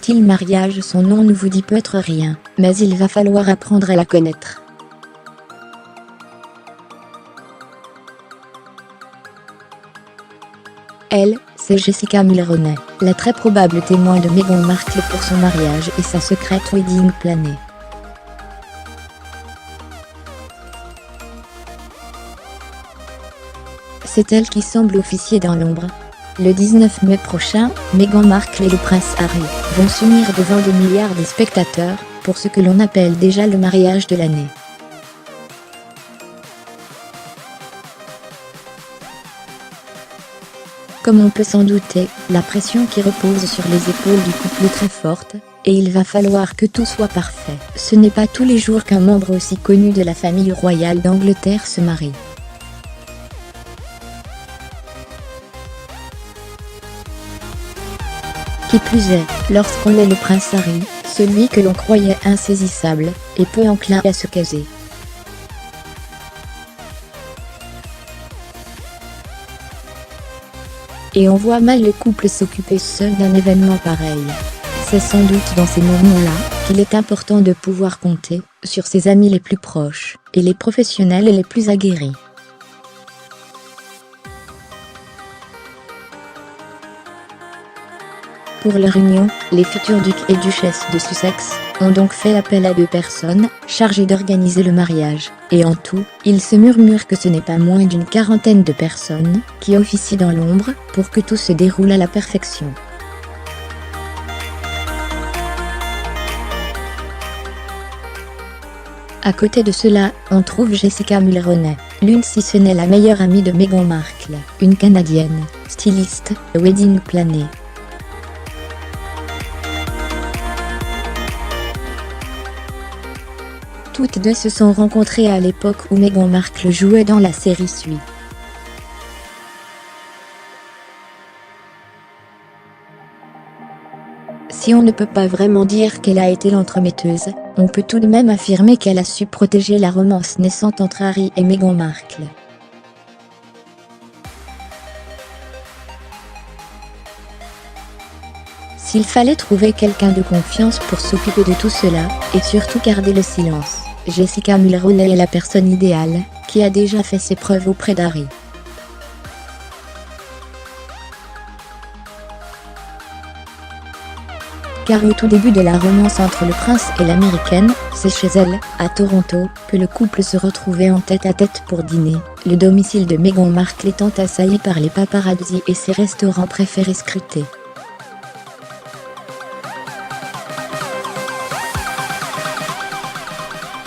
style mariage. Son nom ne vous dit peut-être rien, mais il va falloir apprendre à la connaître. Elle, c'est Jessica Mulroney, la très probable témoin de Meghan Markle pour son mariage et sa secret wedding planée. C'est elle qui semble officier dans l'ombre. Le 19 mai prochain, Meghan Markle et le prince Harry vont s'unir devant des milliards de spectateurs, pour ce que l'on appelle déjà le mariage de l'année. Comme on peut s'en douter, la pression qui repose sur les épaules du couple est très forte, et il va falloir que tout soit parfait. Ce n'est pas tous les jours qu'un membre aussi connu de la famille royale d'Angleterre se marie. Qui plus est, lorsqu'on est le prince Harry, celui que l'on croyait insaisissable, et peu enclin à se caser. Et on voit mal le couple s'occuper seul d'un événement pareil. C'est sans doute dans ces moments-là qu'il est important de pouvoir compter sur ses amis les plus proches et les professionnels les plus aguerris. Pour leur union, les futurs ducs et duchesses de Sussex ont donc fait appel à 2 personnes chargées d'organiser le mariage, et en tout, il se murmure que ce n'est pas moins d'une 40aine de personnes qui officient dans l'ombre pour que tout se déroule à la perfection. À côté de cela, on trouve Jessica Mulroney, l'une si ce n'est la meilleure amie de Meghan Markle, une Canadienne, styliste, wedding planée. Toutes deux se sont rencontrées à l'époque où Meghan Markle jouait dans la série Sui. Si on ne peut pas vraiment dire qu'elle a été l'entremetteuse, on peut tout de même affirmer qu'elle a su protéger la romance naissante entre Harry et Meghan Markle. S'il fallait trouver quelqu'un de confiance pour s'occuper de tout cela, et surtout garder le silence, Jessica Mulroney est la personne idéale, qui a déjà fait ses preuves auprès d'Harry. Car au tout début de la romance entre le prince et l'américaine, c'est chez elle, à Toronto, que le couple se retrouvait en tête-à-tête pour dîner, le domicile de Meghan Markle étant assailli par les paparazzi et ses restaurants préférés scrutés.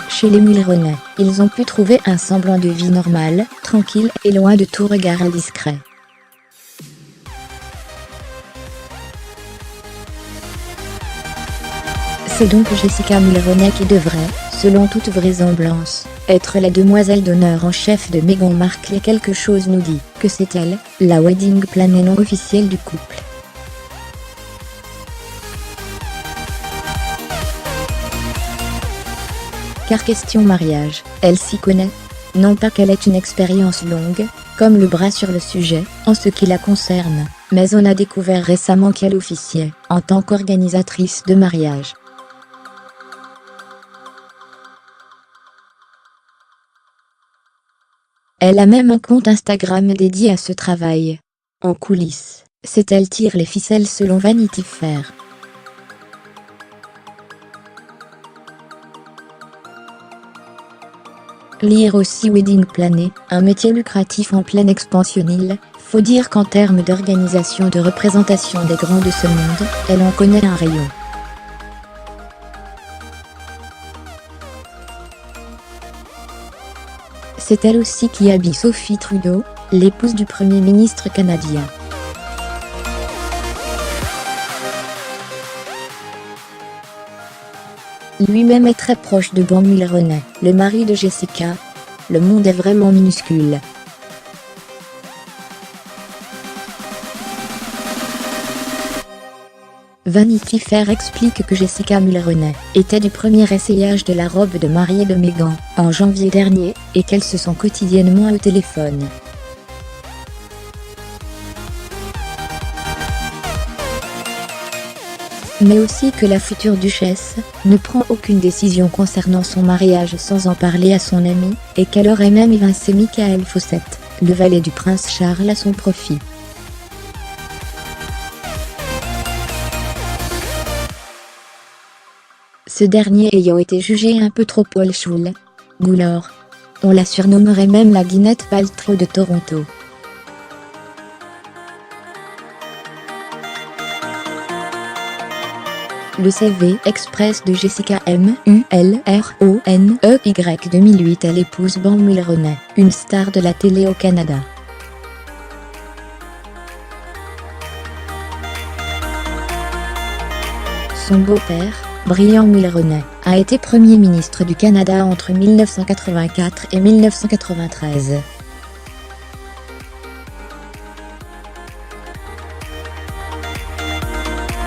Chez les Mulroney, ils ont pu trouver un semblant de vie normale, tranquille et loin de tout regard indiscret. C'est donc Jessica Mulroney qui devrait, selon toute vraisemblance, être la demoiselle d'honneur en chef de Meghan Markle, et quelque chose nous dit que c'est elle, la wedding planée non officielle du couple. Car question mariage, elle s'y connaît. Non pas qu'elle ait une expérience longue, comme le bras sur le sujet, en ce qui la concerne, mais on a découvert récemment qu'elle officiait, en tant qu'organisatrice de mariage. Elle a même un compte Instagram dédié à ce travail. En coulisses, c'est elle tire les ficelles selon Vanity Fair. Lire aussi wedding plané, un métier lucratif en pleine expansion. Il faut dire qu'en termes d'organisation de représentation des grands de ce monde, elle en connaît un rayon. C'est elle aussi qui habille Sophie Trudeau, l'épouse du Premier ministre canadien. Lui-même est très proche de Ben Mulroney, le mari de Jessica. Le monde est vraiment minuscule. Vanity Fair explique que Jessica Mulroney était du premier essayage de la robe de mariée de Meghan, en janvier dernier, et qu'elles se sont quotidiennement au téléphone. mais aussi que la future duchesse ne prend aucune décision concernant son mariage sans en parler à son ami, et qu'elle aurait même évincé Michael Fawcett, le valet du prince Charles à son profit. Ce dernier ayant été jugé un peu trop old school. Goulard. On la surnommerait même la Gwyneth Paltrow de Toronto. Le CV express de Jessica Mulroney 2008. Elle épouse Ben Mulroney, une star de la télé au Canada. Son beau-père, Brian Mulroney, a été Premier ministre du Canada entre 1984 et 1993.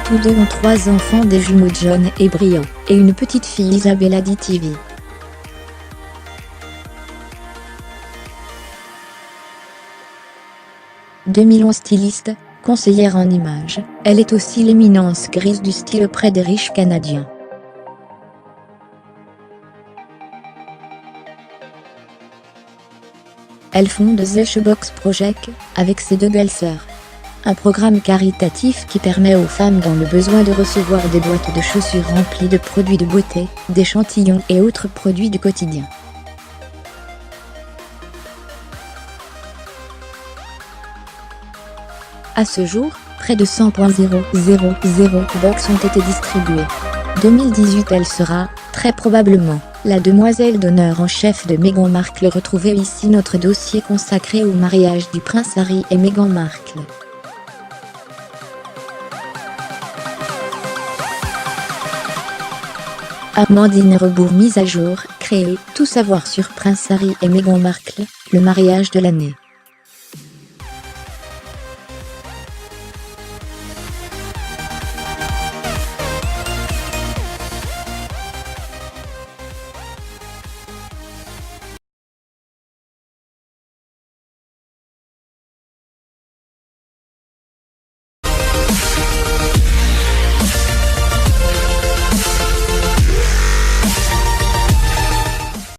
Tous deux ont 3 enfants, des jumeaux John et Brian, et une petite fille Isabella DTV. « 2011 styliste, conseillère en images, elle est aussi l'éminence grise du style auprès des riches Canadiens. Elle fonde The Shoebox Project, avec ses 2 belles-sœurs. Un programme caritatif qui permet aux femmes dans le besoin de recevoir des boîtes de chaussures remplies de produits de beauté, d'échantillons et autres produits du quotidien. À ce jour, près de 100,000 box ont été distribuées. 2018. Elle sera, très probablement, la demoiselle d'honneur en chef de Meghan Markle. Retrouvez ici notre dossier consacré au mariage du prince Harry et Meghan Markle. Amandine Rebourg. Mise à jour, créée, tout savoir sur Prince Harry et Meghan Markle, le mariage de l'année.